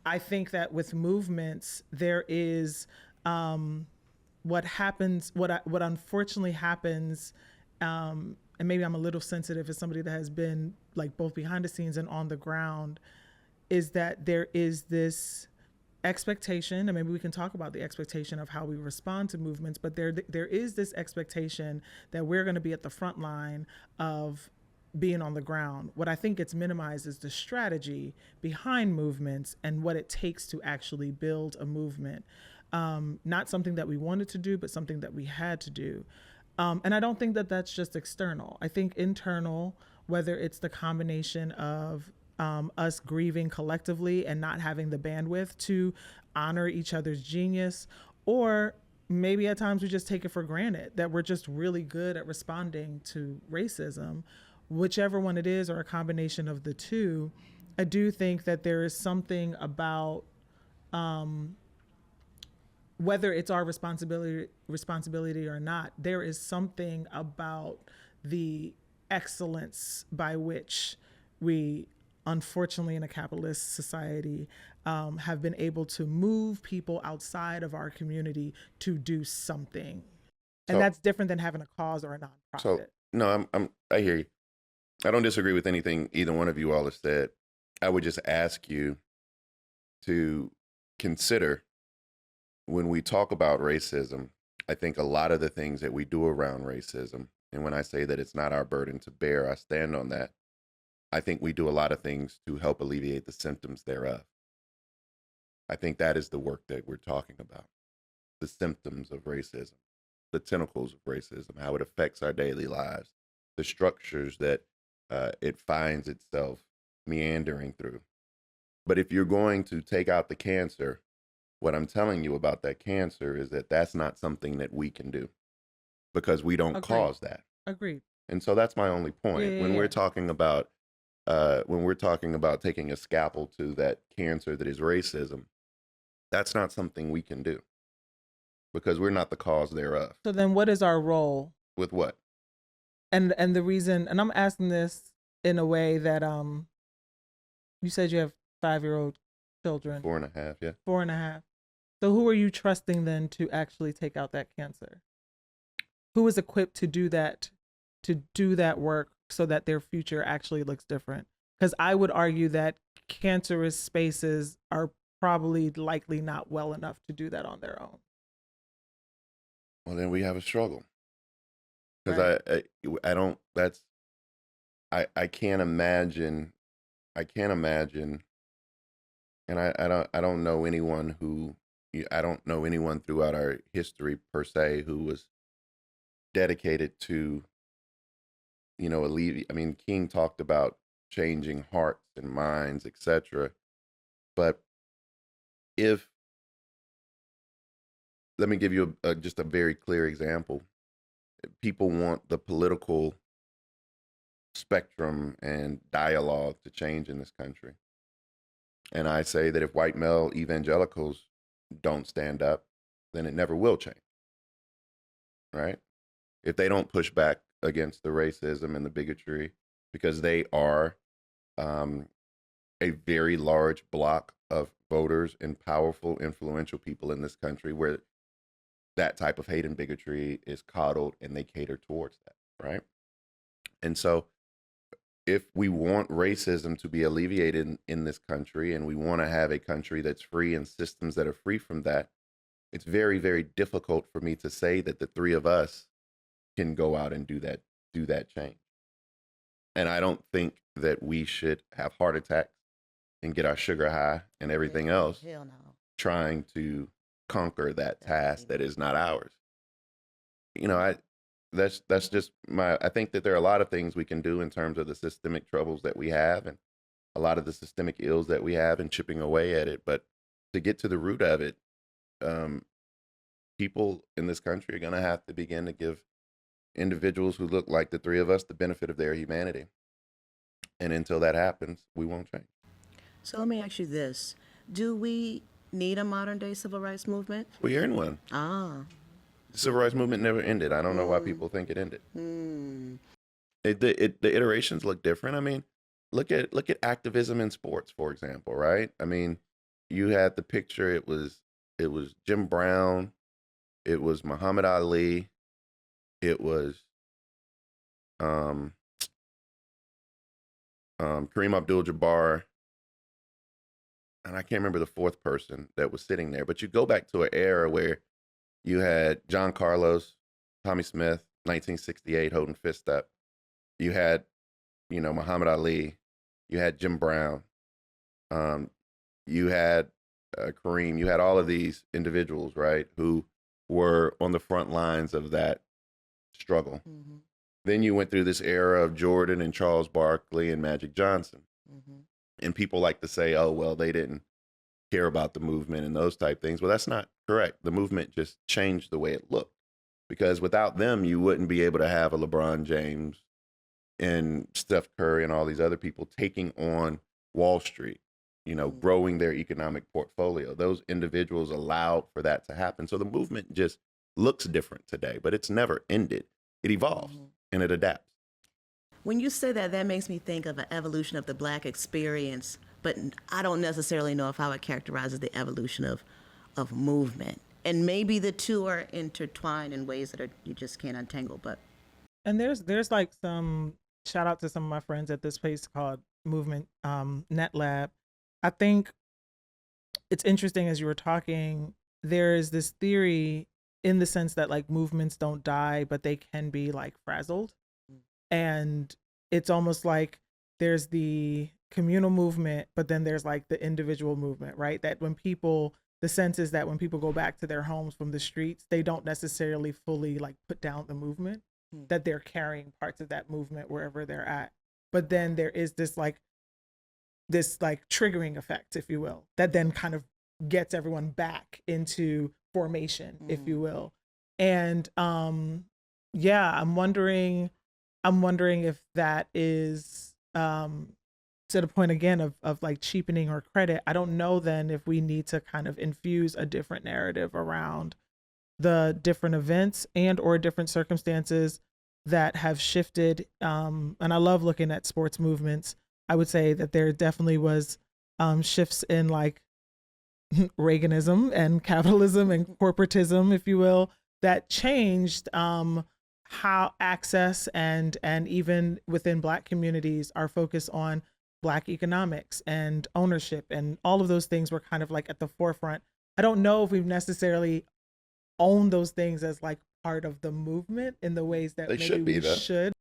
I think that with movements, there is what happens, what unfortunately happens, and maybe I'm a little sensitive as somebody that has been like both behind the scenes and on the ground, is that there is this expectation, and maybe we can talk about the expectation of how we respond to movements, but there is this expectation that we're going to be at the front line of being on the ground. What I think gets minimized is the strategy behind movements and what it takes to actually build a movement. Not something that we wanted to do, but something that we had to do. And I don't think that that's just external. I think internal, whether it's the combination of us grieving collectively and not having the bandwidth to honor each other's genius, or maybe at times we just take it for granted that we're just really good at responding to racism, whichever one it is, or a combination of the two. I do think that there is something about whether it's our responsibility or not, there is something about the excellence by which we, unfortunately, in a capitalist society, have been able to move people outside of our community to do something, and So, that's different than having a cause or a so nonprofit. no, I hear you. I don't disagree with anything either one of you all have said. I would just ask you to consider when we talk about racism, I think a lot of the things that we do around racism, and when I say that it's not our burden to bear, I stand on that. I think we do a lot of things to help alleviate the symptoms thereof. I think that is the work that we're talking about, the symptoms of racism, the tentacles of racism, how it affects our daily lives, the structures that it finds itself meandering through. But if you're going to take out the cancer, what I'm telling you about that cancer is that that's not something that we can do because we don't Agreed. cause that. Agreed. And so that's my only Yeah, point. yeah, yeah. When we're talking about taking a scalpel to that cancer that is racism, that's not something we can do because we're not the cause thereof. So then, what is our role? With what? And the reason, and I'm asking this in a way that you said you have 5-year-old children, 4.5, yeah. 4.5. So who are you trusting then to actually take out that cancer? Who is equipped to do that work so that their future actually looks different? Because I would argue that cancerous spaces are probably likely not well enough to do that on their own. Well, then we have a struggle Right. because I don't. That's I can't imagine. I can't imagine, and I don't know anyone who I don't know anyone throughout our history per se who was dedicated to alleviate. I mean, King talked about changing hearts and minds, etc. But if let me give you just a very clear example. People want the political spectrum and dialogue to change in this country. And I say that if white male evangelicals don't stand up, then it never will change, right? If they don't push back against the racism and the bigotry, because they are um, a very large block of voters and powerful, influential people in this country where that type of hate and bigotry is coddled and they cater towards that, right? And so if we want racism to be alleviated in this country and we want to have a country that's free and systems that are free from that, it's very, very difficult for me to say that the three of us can go out and do that change. And I don't think that we should have heart attacks and get our sugar high and everything Hell, else hell no. trying to conquer that That's task that crazy. is not ours. You know, I that's just my I think that there are a lot of things we can do in terms of the systemic troubles that we have and a lot of the systemic ills that we have and chipping away at it. But to get to the root of it, um, people in this country are going to have to begin to give individuals who look like the three of us the benefit of their humanity. And until that happens, we won't change. So let me ask you this. Do we need a modern day civil rights movement? We're in one. Ah. The civil rights movement never ended. I don't know why Hmm. people think it ended. Hmm. The iterations look different. I mean, look at activism in sports, for example, right? I mean, you had the picture. It was Jim Brown. It was Muhammad Ali. It was um, Kareem Abdul-Jabbar, and I can't remember the fourth person that was sitting there. But you go back to an era where you had John Carlos, Tommy Smith, 1968, holding fist up. You had, Muhammad Ali. You had Jim Brown. Um, you had Kareem. You had all of these individuals, right, who were on the front lines of that struggle. Mm-hmm. Then you went through this era of Jordan and Charles Barkley and Magic Johnson. Mm-hmm. And people like to say, oh, well, they didn't care about the movement and those type things. Well, that's not correct. The movement just changed the way it looked, because without them, you wouldn't be able to have a LeBron James and Steph Curry and all these other people taking on Wall Street, growing their economic portfolio. Those individuals allowed for that to happen. So the movement just looks different today, but it's never ended. It evolves and it adapts. When you say that, that makes me think of an evolution of the Black experience, but I don't necessarily know if I would characterize it as the evolution of movement. And maybe the two are intertwined in ways that you just can't untangle. But And there's like some shout out to some of my friends at this place called Movement Net Lab. I think it's interesting, as you were talking, there is this theory in the sense that like movements don't die, but they can be like frazzled. And it's almost like there's the communal movement, but then there's like the individual movement, right? That the sense is that when people go back to their homes from the streets, they don't necessarily fully like put down the movement, that they're carrying parts of that movement wherever they're at. But then there is this triggering effect, if you will, that then kind of gets everyone back into formation, if you will. And yeah, I'm wondering if that is to the point again of like cheapening or credit. I don't know then if we need to kind of infuse a different narrative around the different events and or different circumstances that have shifted. And I love looking at sports movements. I would say that there definitely was shifts in like Reaganism and capitalism and corporatism, if you will, that changed how access and even within Black communities, our focus on Black economics and ownership and all of those things were kind of like at the forefront. I don't know if we've necessarily owned those things as like part of the movement in the ways that They maybe should be, we though. should.